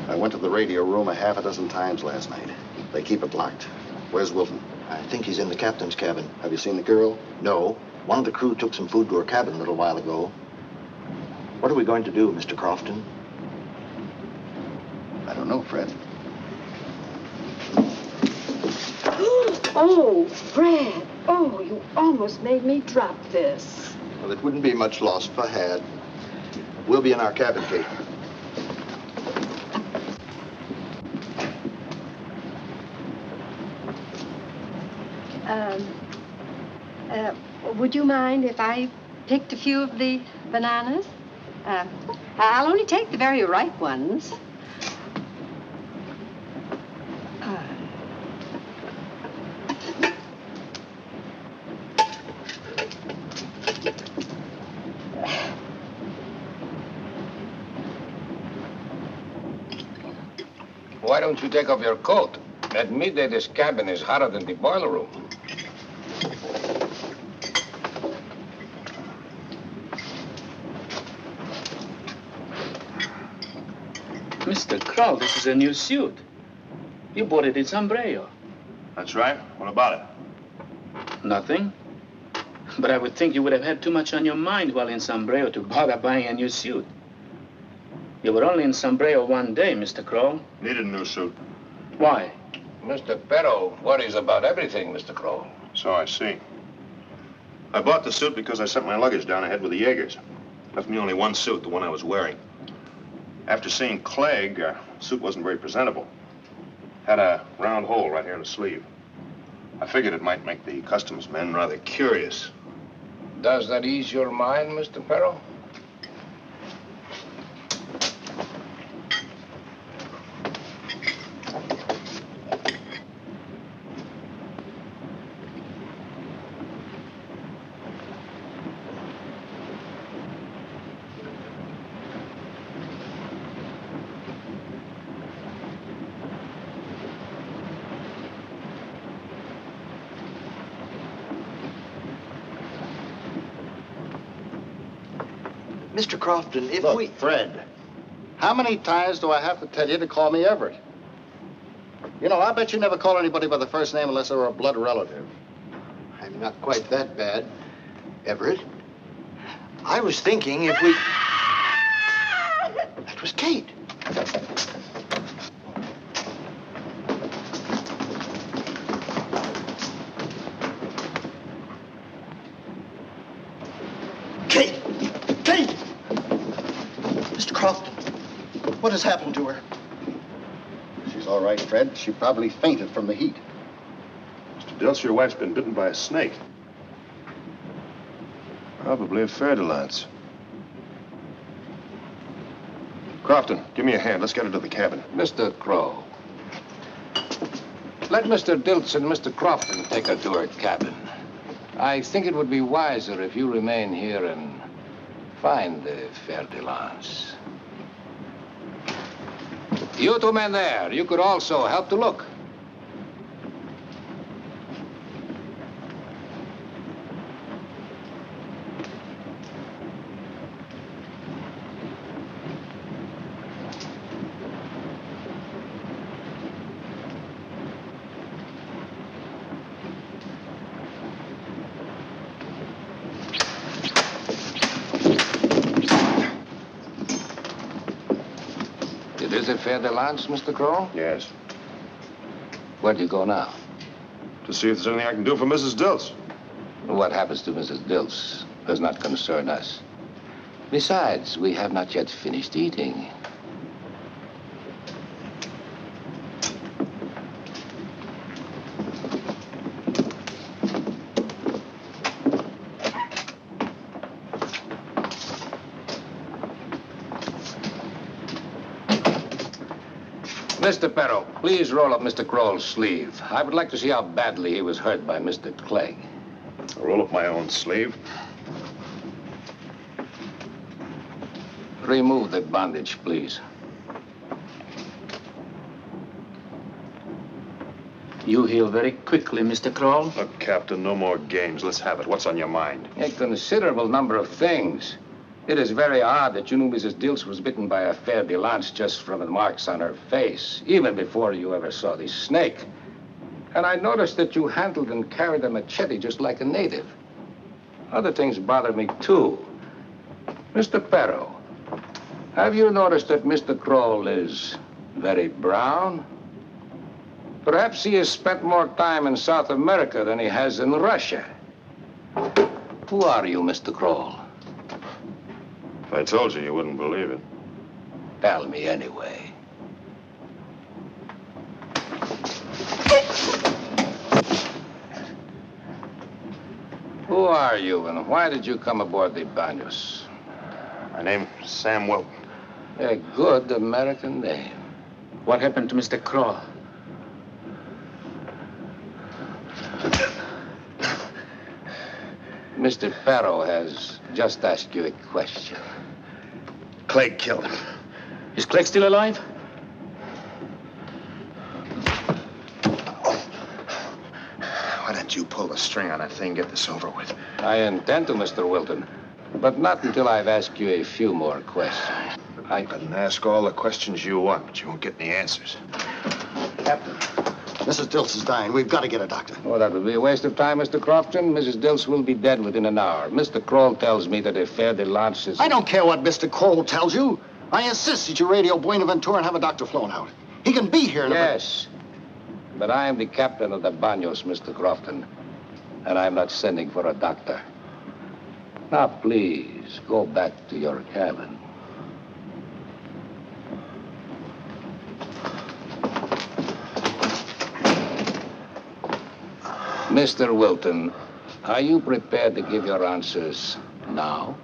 I went to the radio room a half a dozen times last night. They keep it locked. Where's Wilton? I think he's in the captain's cabin. Have you seen the girl? No. One of the crew took some food to her cabin a little while ago. What are we going to do, Mr. Crofton? I don't know, Fred. Oh, Fred. Oh, you almost made me drop this. Well, it wouldn't be much loss if I had. We'll be in our cabin, Kate. Would you mind if I picked a few of the bananas? I'll only take the very ripe ones. Why don't you take off your coat? At midday, this cabin is hotter than the boiler room. Mr. Kroll, this is a new suit. You bought it in Sombrero. That's right. What about it? Nothing. But I would think you would have had too much on your mind while in Sombrero to bother buying a new suit. You were only in Sombrero one day, Mr. Kroll. Needed a new suit. Why? Mr. Perro worries about everything, Mr. Kroll. So I see. I bought the suit because I sent my luggage down ahead with the Jaegers. Left me only one suit, the one I was wearing. After seeing Clegg, the suit wasn't very presentable. Had a round hole right here in the sleeve. I figured it might make the customs men rather curious. Does that ease your mind, Mr. Perro? Mr. Crofton, if Look, we... Fred, how many times do I have to tell you to call me Everett? You know, I bet you never call anybody by the first name unless they're a blood relative. I'm not quite that bad, Everett. I was thinking if we... That was Kate. Kate! Kate! Mr. Crofton. What has happened to her? She's all right, Fred. She probably fainted from the heat. Mr. Dilts, your wife's been bitten by a snake. Probably a fer-de-lance. Crofton, give me a hand. Let's get her to the cabin. Mr. Crow, let Mr. Dilts and Mr. Crofton take her to her cabin. I think it would be wiser if you remain here and find the fer-de-lance. You two men there, you could also help to look. Is it fer-de-lance, Mr. Crow? Yes. Where do you go now? To see if there's anything I can do for Mrs. Dilts. What happens to Mrs. Dilts does not concern us. Besides, we have not yet finished eating. Mr. Perro, please roll up Mr. Crowell's sleeve. I would like to see how badly he was hurt by Mr. Clegg. I'll roll up my own sleeve. Remove the bandage, please. You heal very quickly, Mr. Crowell. Look, Captain, no more games. Let's have it. What's on your mind? A considerable number of things. It is very odd that you knew Mrs. Dilts was bitten by a fer-de-lance just from the marks on her face, even before you ever saw the snake. And I noticed that you handled and carried a machete just like a native. Other things bother me, too. Mr. Perro, have you noticed that Mr. Crowell is very brown? Perhaps he has spent more time in South America than he has in Russia. Who are you, Mr. Crowell? If I told you, you wouldn't believe it. Tell me anyway. Who are you, and why did you come aboard the Baños? My name's Sam Wilton. A good American name. What happened to Mr. Crowell? Mr. Perro has just asked you a question. Clegg killed him. Is Clegg still alive? Why don't you pull the string on that thing, get this over with? I intend to, Mr. Wilton, but not until I've asked you a few more questions. I can ask all the questions you want, but you won't get any answers. Captain, Mrs. Dilts is dying. We've got to get a doctor. Oh, that would be a waste of time, Mr. Crofton. Mrs. Dilts will be dead within an hour. Mr. Kroll tells me that a fer-de-lance is... I don't care what Mr. Kroll tells you. I insist that you radio Buenaventura and have a doctor flown out. He can be here in Yes, but I am the captain of the Baños, Mr. Crofton, and I'm not sending for a doctor. Now, please, go back to your cabin. Mr. Wilton, are you prepared to give your answers now?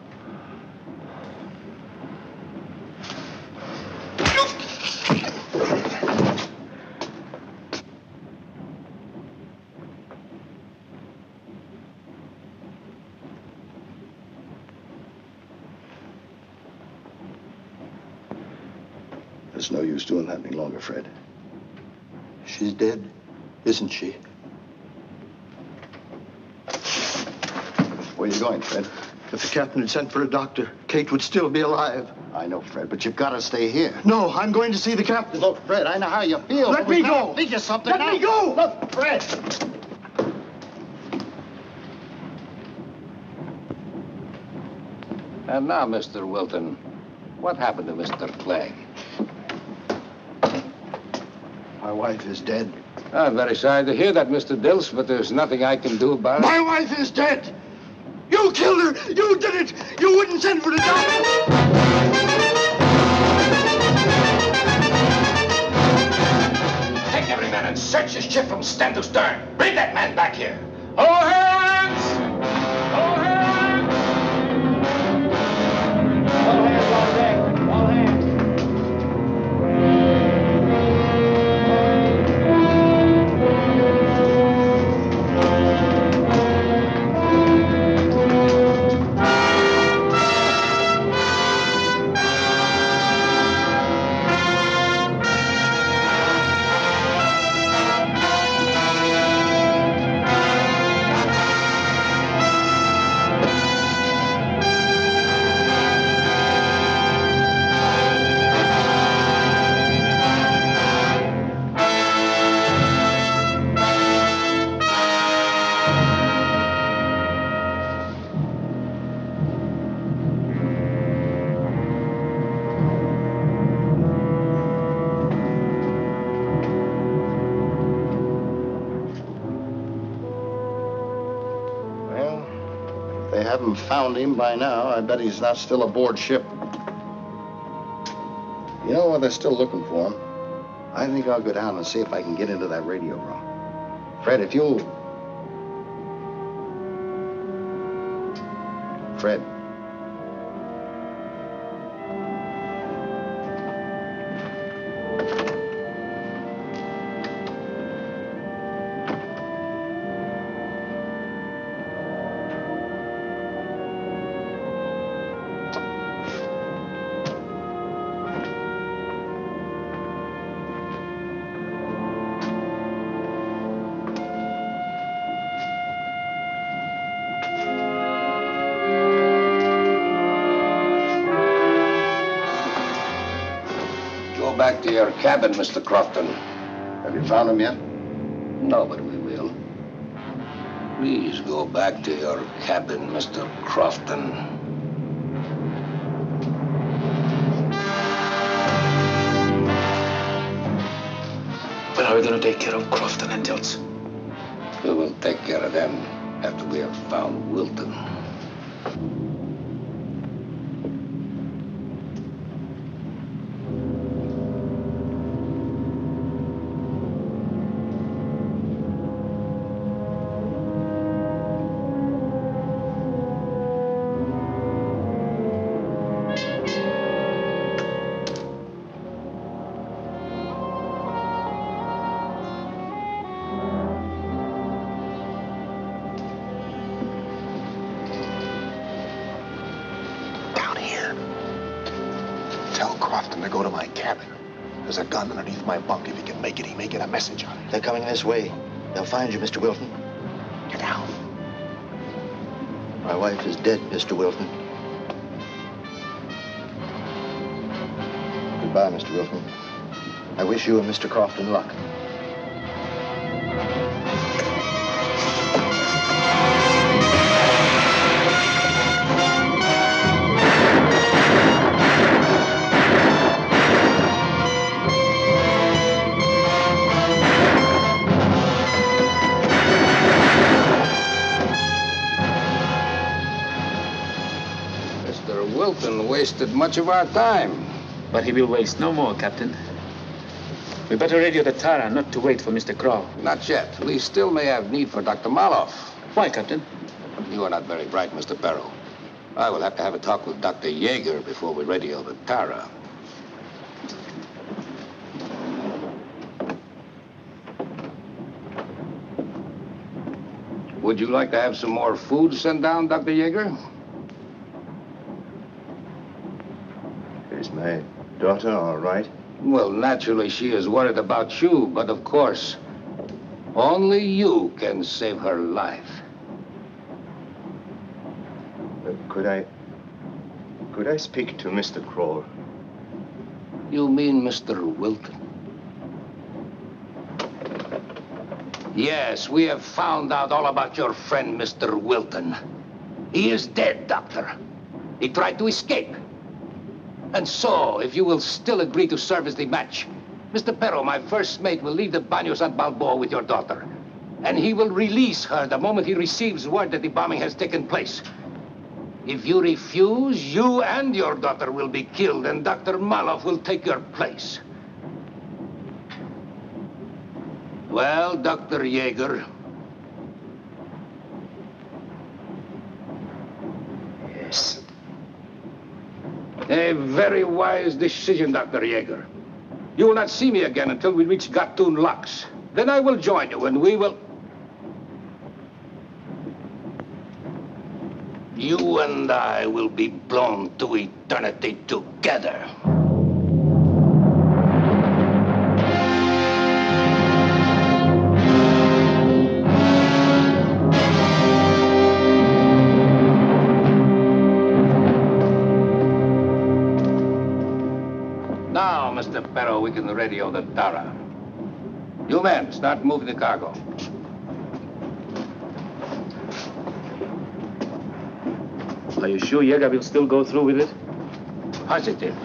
There's no use doing that any longer, Fred. She's dead, isn't she? Where are you going, Fred? If the captain had sent for a doctor, Kate would still be alive. I know, Fred, but you've got to stay here. No, I'm going to see the captain. Look, Fred, I know how you feel. Let me go. Think of something. Let me go. Look, Fred. And now, Mr. Wilton, what happened to Mr. Clegg? My wife is dead. I'm very sorry to hear that, Mr. Dilts, but there's nothing I can do about it. My wife is dead. You killed her. You did it. You wouldn't send for the doctor. search the ship from stem to stern. Bring that man back here. All hands! All hands! All hands on deck. All hands. They haven't found him by now. I bet he's not still aboard ship. You know what? They're still looking for him. I think I'll go down and see if I can get into that radio room. Fred, if you'll... Fred. Back to your cabin, Mr. Crofton. Have you found him yet? No, but we will. Please go back to your cabin, Mr. Crofton. When are we going to take care of Crofton and Dilts? We will take care of them after we have found Wilton. There's a gun underneath my bunk. If he can make it, he may get a message on it. They're coming this way. They'll find you, Mr. Wilton. Get down. My wife is dead, Mr. Wilton. Goodbye, Mr. Wilton. I wish you and Mr. Crofton luck. Wilton wasted much of our time. But he will waste no more, Captain. We better radio the Tara not to wait for Mr. Crow. Not yet. We still may have need for Dr. Maloff. Why, Captain? You are not very bright, Mr. Perro. I will have to have a talk with Dr. Yeager before we radio the Tara. Would you like to have some more food sent down, Dr. Yeager? Is my daughter all right? Well, naturally, she is worried about you, but of course, only you can save her life. Could I speak to Mr. Kroll? You mean Mr. Wilton? Yes, we have found out all about your friend, Mr. Wilton. He is dead, Doctor. He tried to escape. And so, if you will still agree to serve as the match, Mr. Perro, my first mate, will leave the Baños at Balboa with your daughter. And he will release her the moment he receives word that the bombing has taken place. If you refuse, you and your daughter will be killed, and Dr. Maloff will take your place. Well, Dr. Yeager. Yes. A very wise decision, Dr. Yeager. You will not see me again until we reach Gatun Locks. Then I will join you and we will... You and I will be blown to eternity together. Now, Mr. Perro, we can radio the Tara. You men, start moving the cargo. Are you sure Yeager will still go through with it? Positive.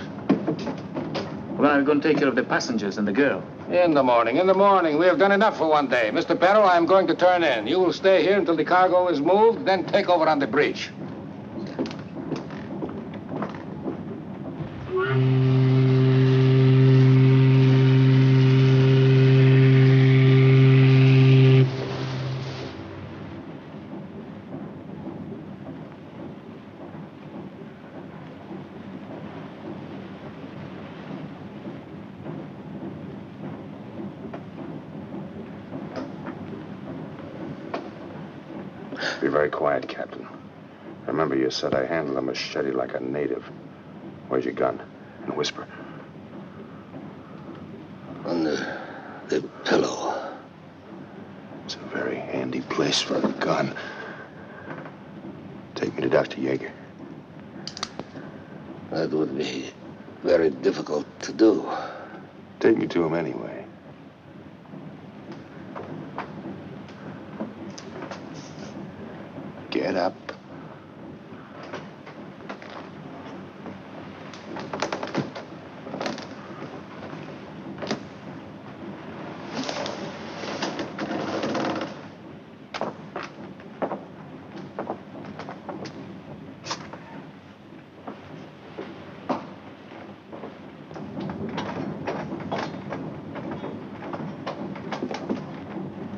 Well, I'm going to take care of the passengers and the girl. In the morning. We have done enough for one day. Mr. Perro, I'm going to turn in. You will stay here until the cargo is moved, then take over on the bridge. Be very quiet, Captain. Remember you said I handle a machete like a native. Where's your gun? And whisper. On the pillow. It's a very handy place for a gun. Take me to Dr. Yeager. That would be very difficult to do. Take me to him anyway. Get up.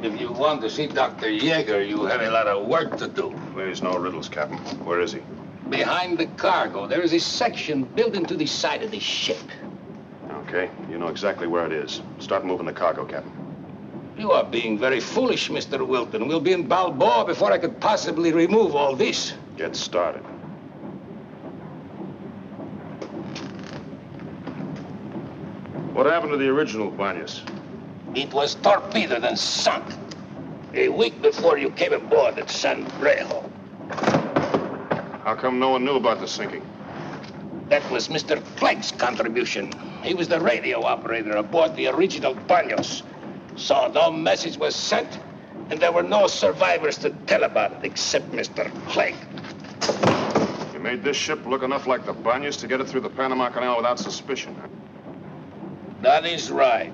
If you want to see Dr. Yeager, you have a lot of work to do. There's no riddles, Captain. Where is he? Behind the cargo, there is a section built into the side of the ship. Okay, you know exactly where it is. Start moving the cargo, Captain. You are being very foolish, Mr. Wilton. We'll be in Balboa before I could possibly remove all this. Get started. What happened to the original Baños? It was torpedoed and sunk a week before you came aboard at San Brejo. How come no one knew about the sinking? That was Mr. Clegg's contribution. He was the radio operator aboard the original Baños. So no message was sent, and there were no survivors to tell about it except Mr. Clegg. You made this ship look enough like the Baños to get it through the Panama Canal without suspicion. That is right.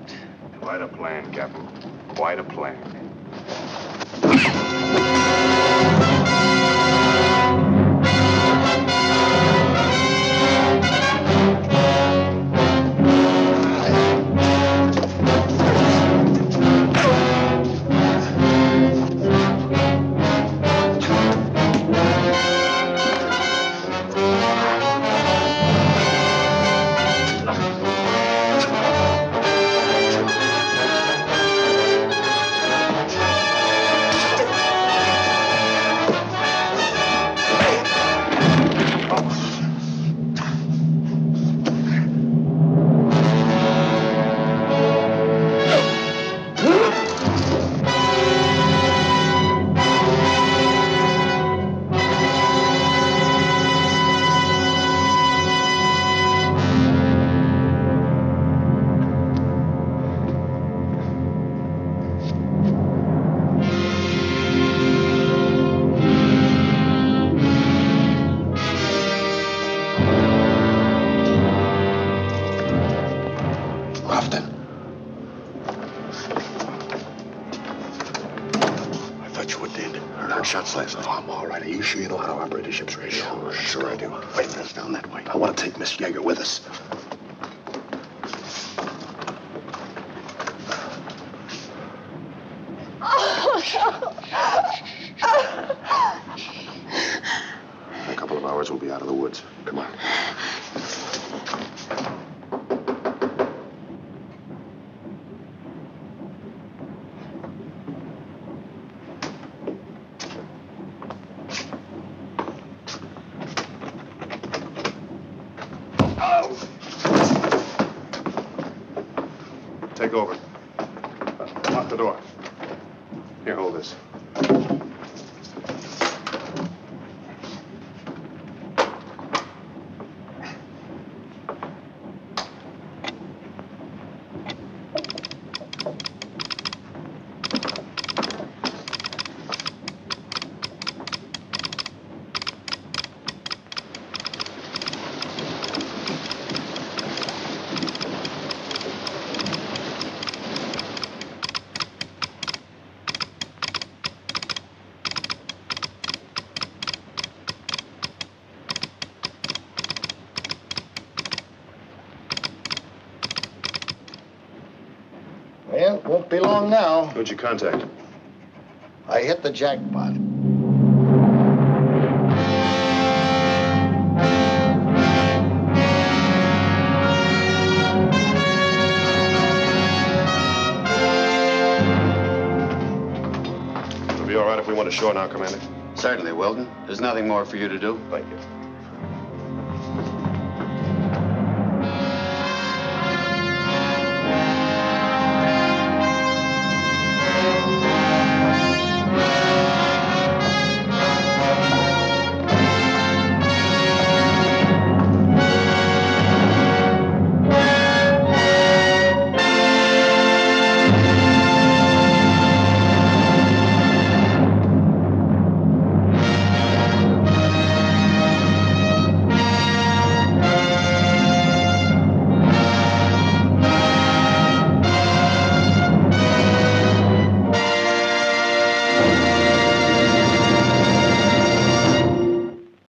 Quite a plan, Captain. Quite a plan. Shots last night. I'm all right. Are you sure you know how to operate a ship's radio? Sure I do. Wait a minute, down that way. I want to take Miss Yeager with us. hours, we'll be out of the woods. Come on. Take over. Lock the door. Here, hold this. Well, won't be long now. Who'd you contact? I hit the jackpot. It'll be all right if we went ashore now, Commander. Certainly, Wilton. There's nothing more for you to do. Thank you.